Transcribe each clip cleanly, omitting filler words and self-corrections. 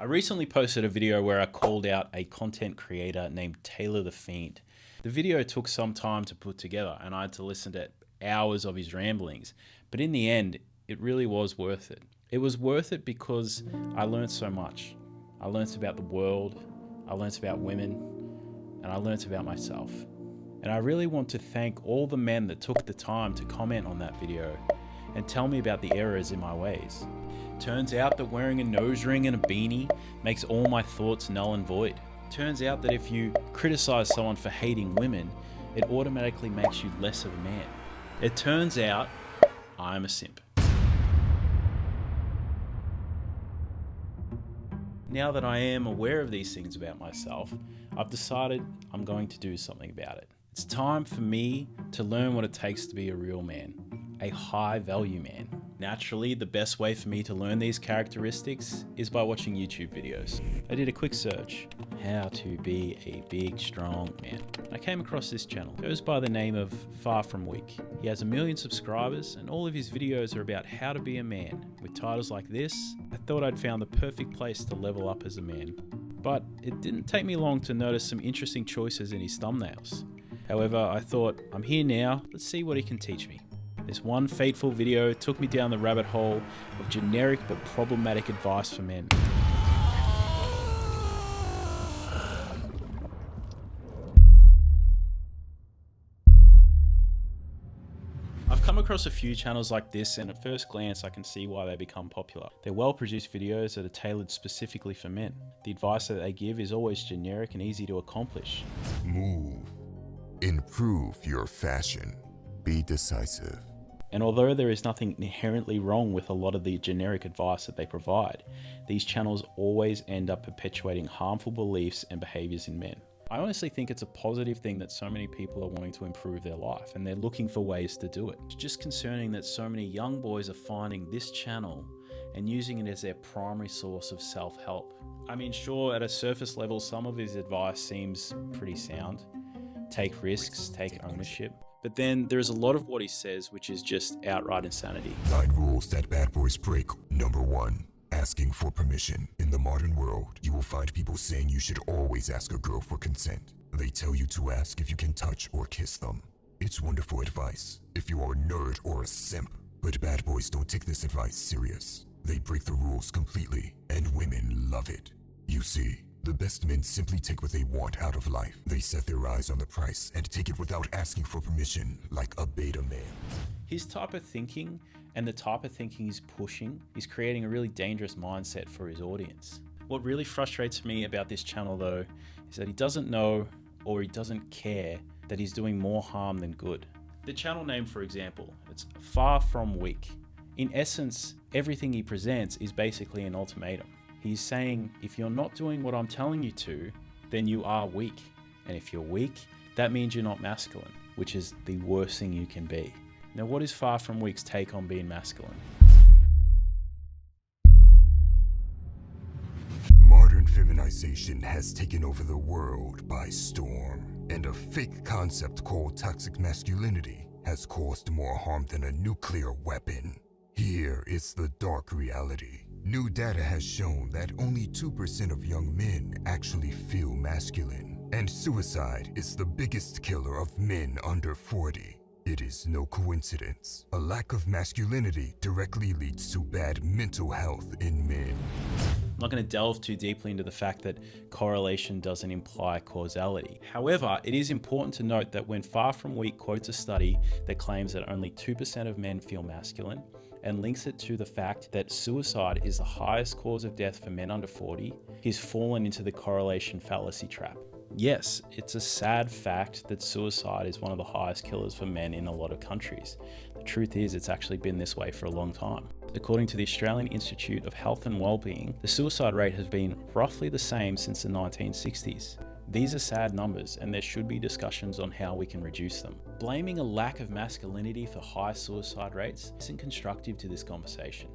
I recently posted a video where I called out a content creator named Taylor the Fiend. The video took some time to put together and I had to listen to hours of his ramblings, but in the end, it really was worth it. It was worth it because I learned so much. I learned about the world, I learned about women, and I learned about myself. And I really want to thank all the men that took the time to comment on that video and tell me about the errors in my ways. Turns out that wearing a nose ring and a beanie makes all my thoughts null and void. Turns out that if you criticize someone for hating women, it automatically makes you less of a man. It turns out I'm a simp. Now that I am aware of these things about myself, I've decided I'm going to do something about it. It's time for me to learn what it takes to be a real man, a high value man. Naturally, the best way for me to learn these characteristics is by watching YouTube videos. I did a quick search, how to be a big, strong man. I came across this channel. It goes by the name of FarFromWeak. He has 1 million subscribers and all of his videos are about how to be a man. With titles like this, I thought I'd found the perfect place to level up as a man. But it didn't take me long to notice some interesting choices in his thumbnails. However, I thought, I'm here now, let's see what he can teach me. This one fateful video took me down the rabbit hole of generic but problematic advice for men. I've come across a few channels like this and at first glance I can see why they become popular. They're well-produced videos that are tailored specifically for men. The advice that they give is always generic and easy to accomplish. Move. Improve your fashion. Be decisive. And although there is nothing inherently wrong with a lot of the generic advice that they provide, these channels always end up perpetuating harmful beliefs and behaviors in men. I honestly think it's a positive thing that so many people are wanting to improve their life and they're looking for ways to do it. It's just concerning that so many young boys are finding this channel and using it as their primary source of self-help. I mean, sure, at a surface level, some of his advice seems pretty sound. Take risks, take ownership. But then there's a lot of what he says which is just outright insanity. 9 rules that bad boys break. Number 1. Asking for permission. In the modern world, you will find people saying you should always ask a girl for consent. They tell you to ask if you can touch or kiss them. It's wonderful advice if you are a nerd or a simp. But bad boys don't take this advice serious. They break the rules completely, and women love it. You see, the best men simply take what they want out of life. They set their eyes on the price and take it without asking for permission, like a beta man. His type of thinking and the type of thinking he's pushing is creating a really dangerous mindset for his audience. What really frustrates me about this channel though, is that he doesn't know or he doesn't care that he's doing more harm than good. The channel name, for example, it's FarFromWeak. In essence, everything he presents is basically an ultimatum. He's saying, if you're not doing what I'm telling you to, then you are weak. And if you're weak, that means you're not masculine, which is the worst thing you can be. Now, what is FarFromWeak's take on being masculine? Modern feminization has taken over the world by storm, and a fake concept called toxic masculinity has caused more harm than a nuclear weapon. Here is the dark reality. New data has shown that only 2% of young men actually feel masculine, and suicide is the biggest killer of men under 40. It is no coincidence. A lack of masculinity directly leads to bad mental health in men. I'm not going to delve too deeply into the fact that correlation doesn't imply causality. However, it is important to note that when FarFromWeak quotes a study that claims that only 2% of men feel masculine, and links it to the fact that suicide is the highest cause of death for men under 40, he's fallen into the correlation fallacy trap. Yes, it's a sad fact that suicide is one of the highest killers for men in a lot of countries. The truth is, it's actually been this way for a long time. According to the Australian Institute of Health and Wellbeing, the suicide rate has been roughly the same since the 1960s. These are sad numbers and there should be discussions on how we can reduce them. Blaming a lack of masculinity for high suicide rates isn't constructive to this conversation.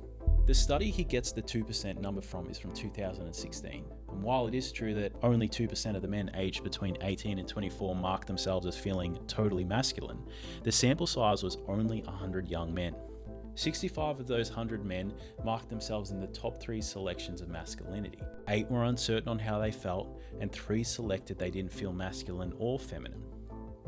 The study he gets the 2% number from is from 2016. And while it is true that only 2% of the men aged between 18 and 24 mark themselves as feeling totally masculine, the sample size was only 100 young men. 65 of those 100 men marked themselves in the top 3 selections of masculinity. 8 were uncertain on how they felt, and 3 selected they didn't feel masculine or feminine.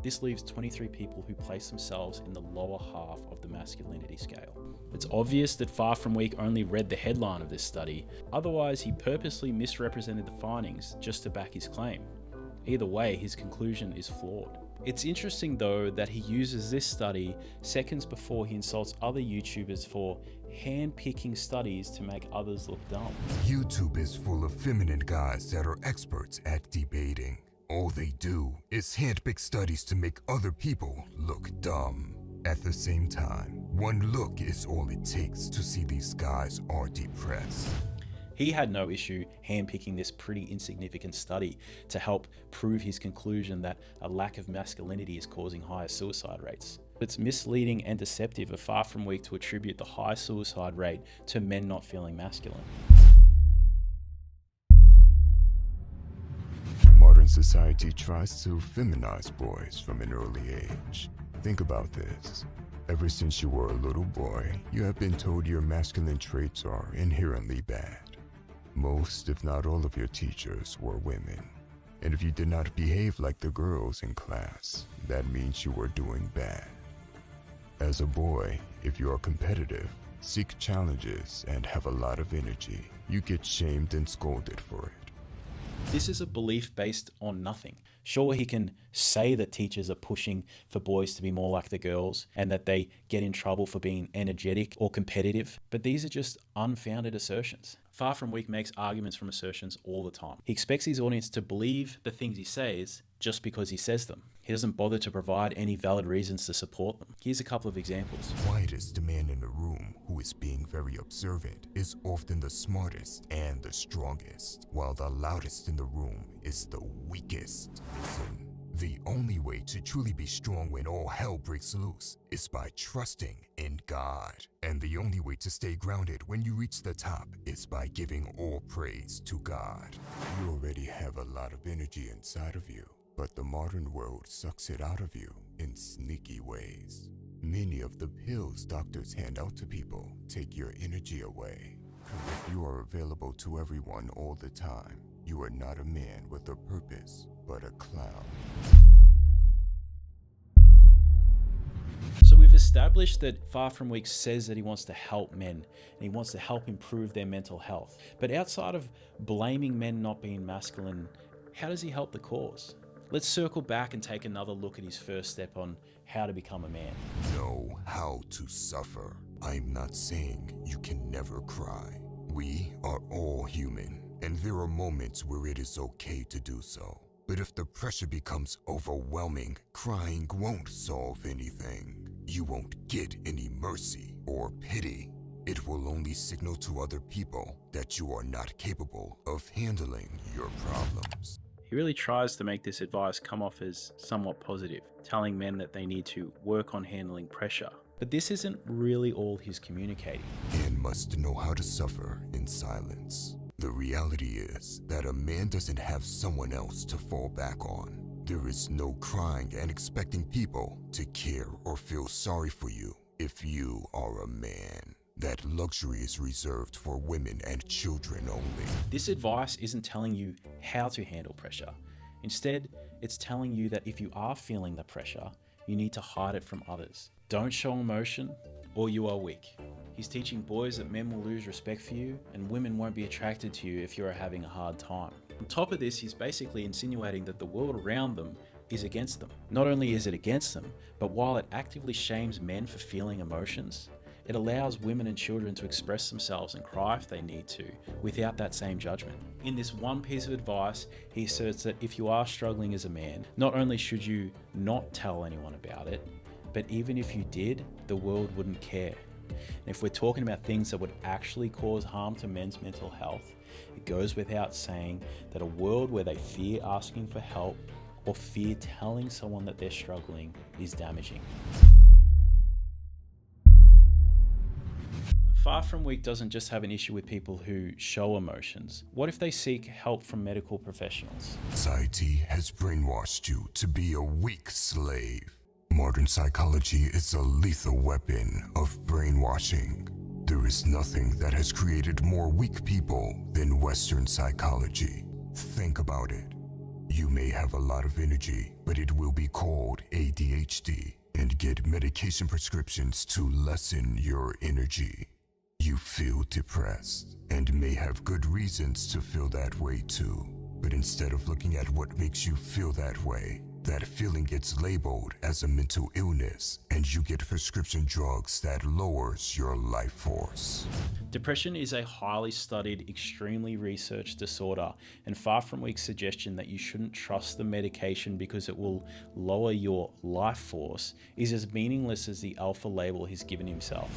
This leaves 23 people who place themselves in the lower half of the masculinity scale. It's obvious that FarFromWeak only read the headline of this study, otherwise he purposely misrepresented the findings just to back his claim. Either way, his conclusion is flawed. It's interesting though that he uses this study seconds before he insults other YouTubers for hand-picking studies to make others look dumb. YouTube is full of feminine guys that are experts at debating. All they do is handpick studies to make other people look dumb. At the same time, one look is all it takes to see these guys are depressed. He had no issue handpicking this pretty insignificant study to help prove his conclusion that a lack of masculinity is causing higher suicide rates. It's misleading and deceptive of FarFromWeak to attribute the high suicide rate to men not feeling masculine. Modern society tries to feminize boys from an early age. Think about this. Ever since you were a little boy, you have been told your masculine traits are inherently bad. Most, if not all of your teachers were women. And if you did not behave like the girls in class, that means you were doing bad. As a boy, if you are competitive, seek challenges, and have a lot of energy, you get shamed and scolded for it. This is a belief based on nothing. Sure, he can say that teachers are pushing for boys to be more like the girls and that they get in trouble for being energetic or competitive, but these are just unfounded assertions. FarFromWeak makes arguments from assertions all the time. He expects his audience to believe the things he says just because he says them. He doesn't bother to provide any valid reasons to support them. Here's a couple of examples. The quietest man in the room who is being very observant is often the smartest and the strongest, while the loudest in the room is the weakest. Listen, the only way to truly be strong when all hell breaks loose is by trusting in God. And the only way to stay grounded when you reach the top is by giving all praise to God. You already have a lot of energy inside of you, but the modern world sucks it out of you in sneaky ways. Many of the pills doctors hand out to people take your energy away. If you are available to everyone all the time, you are not a man with a purpose, but a clown. So we've established that FarFromWeak says that he wants to help men and he wants to help improve their mental health. But outside of blaming men not being masculine, how does he help the cause? Let's circle back and take another look at his first step on how to become a man. Know how to suffer. I'm not saying you can never cry. We are all human, and there are moments where it is okay to do so. But if the pressure becomes overwhelming, crying won't solve anything. You won't get any mercy or pity. It will only signal to other people that you are not capable of handling your problems. He really tries to make this advice come off as somewhat positive, telling men that they need to work on handling pressure. But this isn't really all he's communicating. Man must know how to suffer in silence. The reality is that a man doesn't have someone else to fall back on. There is no crying and expecting people to care or feel sorry for you if you are a man. That luxury is reserved for women and children only. This advice isn't telling you how to handle pressure. Instead, it's telling you that if you are feeling the pressure, you need to hide it from others. Don't show emotion or you are weak. He's teaching boys that men will lose respect for you and women won't be attracted to you if you're having a hard time. On top of this, he's basically insinuating that the world around them is against them. Not only is it against them, but while it actively shames men for feeling emotions, it allows women and children to express themselves and cry if they need to, without that same judgment. In this one piece of advice, he asserts that if you are struggling as a man, not only should you not tell anyone about it, but even if you did, the world wouldn't care. And if we're talking about things that would actually cause harm to men's mental health, it goes without saying that a world where they fear asking for help or fear telling someone that they're struggling is damaging. FarFromWeak doesn't just have an issue with people who show emotions. What if they seek help from medical professionals? Society has brainwashed you to be a weak slave. Modern psychology is a lethal weapon of brainwashing. There is nothing that has created more weak people than Western psychology. Think about it. You may have a lot of energy, but it will be called ADHD, and get medication prescriptions to lessen your energy. You feel depressed, and may have good reasons to feel that way too. But instead of looking at what makes you feel that way, that feeling gets labeled as a mental illness, and you get prescription drugs that lowers your life force. Depression is a highly studied, extremely researched disorder, and FarFromWeak's suggestion that you shouldn't trust the medication because it will lower your life force is as meaningless as the alpha label he's given himself.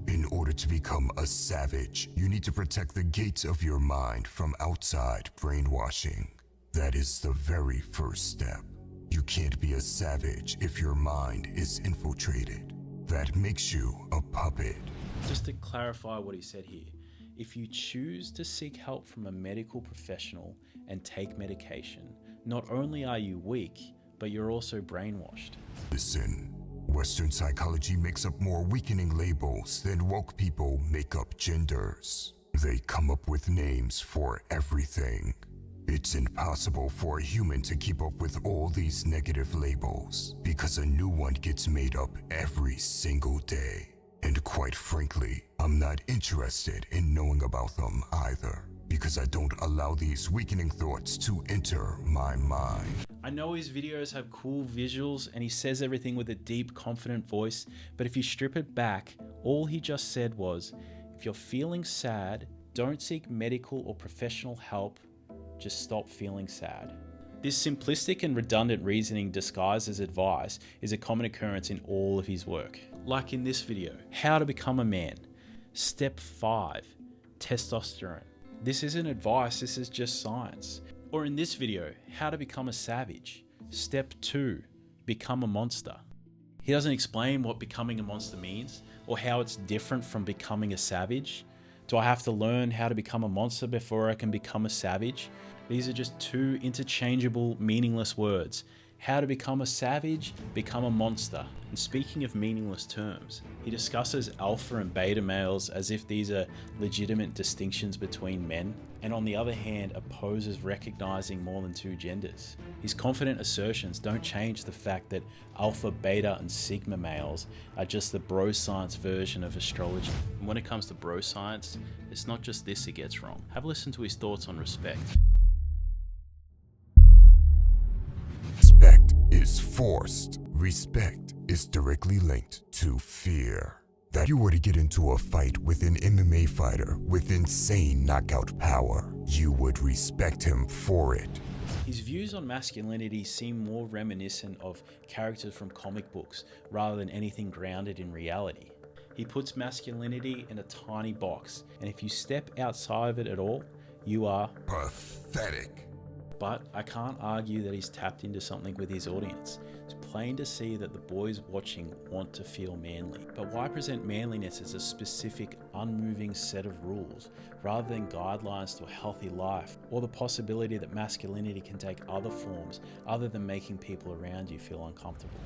In order to become a savage, you need to protect the gates of your mind from outside brainwashing. That is the very first step. You can't be a savage if your mind is infiltrated. That makes you a puppet. Just to clarify what he said here, if you choose to seek help from a medical professional and take medication, not only are you weak, but you're also brainwashed. Listen, Western psychology makes up more weakening labels than woke people make up genders. They come up with names for everything. It's impossible for a human to keep up with all these negative labels because a new one gets made up every single day. And quite frankly, I'm not interested in knowing about them either, because I don't allow these weakening thoughts to enter my mind. I know his videos have cool visuals and he says everything with a deep, confident voice, but if you strip it back, all he just said was, if you're feeling sad, don't seek medical or professional help, just stop feeling sad. This simplistic and redundant reasoning disguised as advice is a common occurrence in all of his work. Like in this video, how to become a man. Step 5, testosterone. This isn't advice, this is just science. Or in this video, how to become a savage. Step 2, become a monster. He doesn't explain what becoming a monster means or how it's different from becoming a savage. Do I have to learn how to become a monster before I can become a savage? These are just two interchangeable, meaningless words. How to become a savage, become a monster. And speaking of meaningless terms, he discusses alpha and beta males as if these are legitimate distinctions between men, and on the other hand opposes recognizing more than two genders. His confident assertions don't change the fact that alpha, beta, and sigma males are just the bro science version of astrology. And when it comes to bro science, it's not just this he gets wrong. Have a listen to his thoughts on respect. Respect is forced. Respect is directly linked to fear. That you were to get into a fight with an MMA fighter with insane knockout power, you would respect him for it. His views on masculinity seem more reminiscent of characters from comic books rather than anything grounded in reality. He puts masculinity in a tiny box, and if you step outside of it at all, you are pathetic. But I can't argue that he's tapped into something with his audience. It's plain to see that the boys watching want to feel manly. But why present manliness as a specific, unmoving set of rules, rather than guidelines to a healthy life, or the possibility that masculinity can take other forms other than making people around you feel uncomfortable?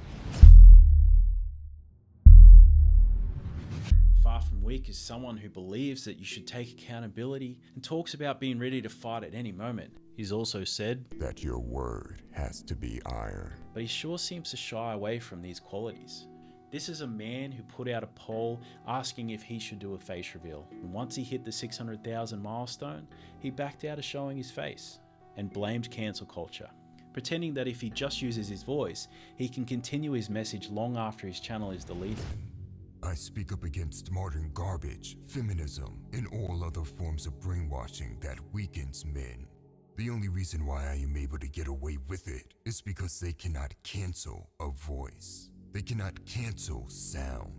FarFromWeak is someone who believes that you should take accountability and talks about being ready to fight at any moment. He's also said that your word has to be iron. But he sure seems to shy away from these qualities. This is a man who put out a poll asking if he should do a face reveal. And once he hit the 600,000 milestone, he backed out of showing his face and blamed cancel culture, pretending that if he just uses his voice, he can continue his message long after his channel is deleted. I speak up against modern garbage, feminism, and all other forms of brainwashing that weakens men. The only reason why I am able to get away with it is because they cannot cancel a voice. They cannot cancel sound.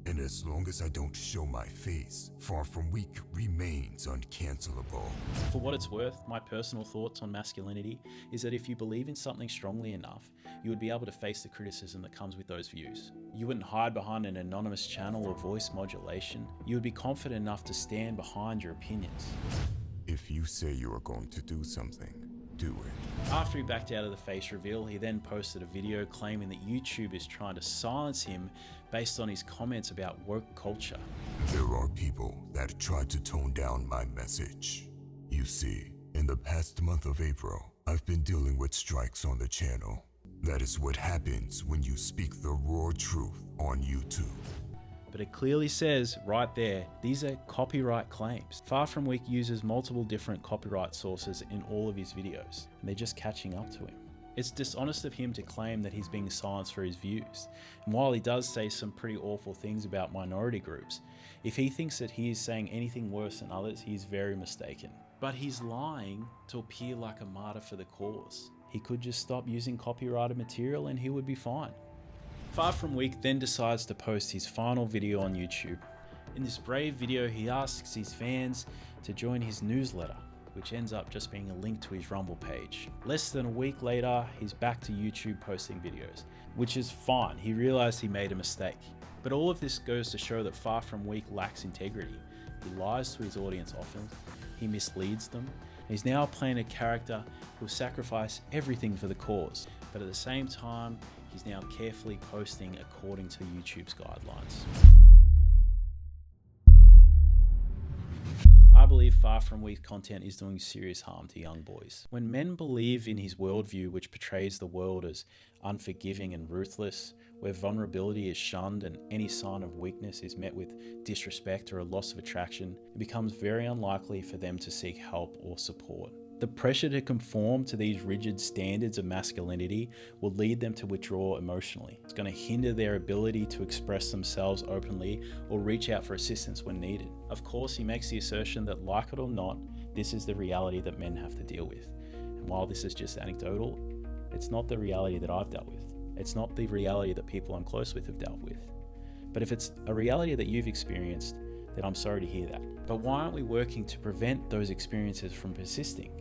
And as long as I don't show my face, FarFromWeak remains uncancelable. For what it's worth, my personal thoughts on masculinity is that if you believe in something strongly enough, you would be able to face the criticism that comes with those views. You wouldn't hide behind an anonymous channel or voice modulation. You would be confident enough to stand behind your opinions. If you say you are going to do something, do it. After he backed out of the face reveal, he then posted a video claiming that YouTube is trying to silence him based on his comments about woke culture. There are people that try to tone down my message. You see, in the past month of April, I've been dealing with strikes on the channel. That is what happens when you speak the raw truth on YouTube. But it clearly says right there, these are copyright claims. FarFromWeak uses multiple different copyright sources in all of his videos, and they're just catching up to him. It's dishonest of him to claim that he's being silenced for his views. And while he does say some pretty awful things about minority groups, if he thinks that he is saying anything worse than others, he's very mistaken. But he's lying to appear like a martyr for the cause. He could just stop using copyrighted material and he would be fine. FarFromWeak then decides to post his final video on YouTube. In this brave video, he asks his fans to join his newsletter, which ends up just being a link to his Rumble page. Less than a week later, he's back to YouTube posting videos, which is fine. He realized he made a mistake. But all of this goes to show that FarFromWeak lacks integrity. He lies to his audience often, he misleads them, and he's now playing a character who will sacrifice everything for the cause. But at the same time, he's now carefully posting according to YouTube's guidelines. I believe FarFromWeak's content is doing serious harm to young boys. When men believe in his worldview, which portrays the world as unforgiving and ruthless, where vulnerability is shunned and any sign of weakness is met with disrespect or a loss of attraction, it becomes very unlikely for them to seek help or support. The pressure to conform to these rigid standards of masculinity will lead them to withdraw emotionally. It's going to hinder their ability to express themselves openly or reach out for assistance when needed. Of course, he makes the assertion that, like it or not, this is the reality that men have to deal with. And while this is just anecdotal, it's not the reality that I've dealt with. It's not the reality that people I'm close with have dealt with. But if it's a reality that you've experienced, then I'm sorry to hear that. But why aren't we working to prevent those experiences from persisting?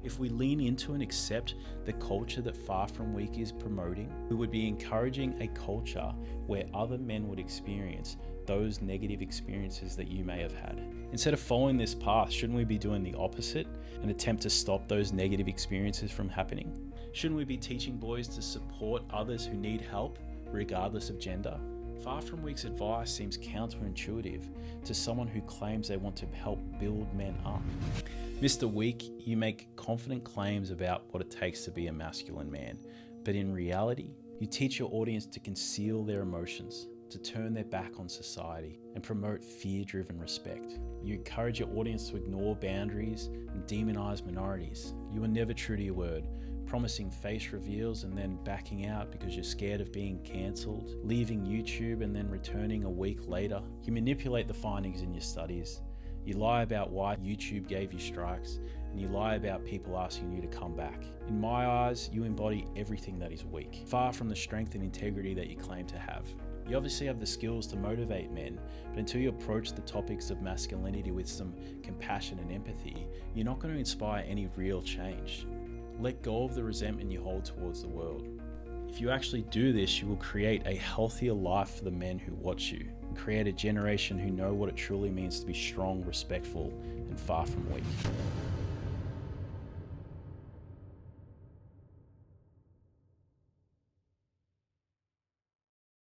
If we lean into and accept the culture that FarFromWeak is promoting, we would be encouraging a culture where other men would experience those negative experiences that you may have had. Instead of following this path, shouldn't we be doing the opposite and attempt to stop those negative experiences from happening? Shouldn't we be teaching boys to support others who need help, regardless of gender? FarFromWeak's advice seems counterintuitive to someone who claims they want to help build men up. Mr. Weak, you make confident claims about what it takes to be a masculine man, but in reality, you teach your audience to conceal their emotions, to turn their back on society, and promote fear-driven respect. You encourage your audience to ignore boundaries and demonize minorities. You are never true to your word, promising face reveals and then backing out because you're scared of being cancelled, leaving YouTube and then returning a week later. You manipulate the findings in your studies. You lie about why YouTube gave you strikes, and you lie about people asking you to come back. In my eyes, you embody everything that is weak, far from the strength and integrity that you claim to have. You obviously have the skills to motivate men, but until you approach the topics of masculinity with some compassion and empathy, you're not going to inspire any real change. Let go of the resentment you hold towards the world. If you actually do this, you will create a healthier life for the men who watch you, and create a generation who know what it truly means to be strong, respectful, and far from weak.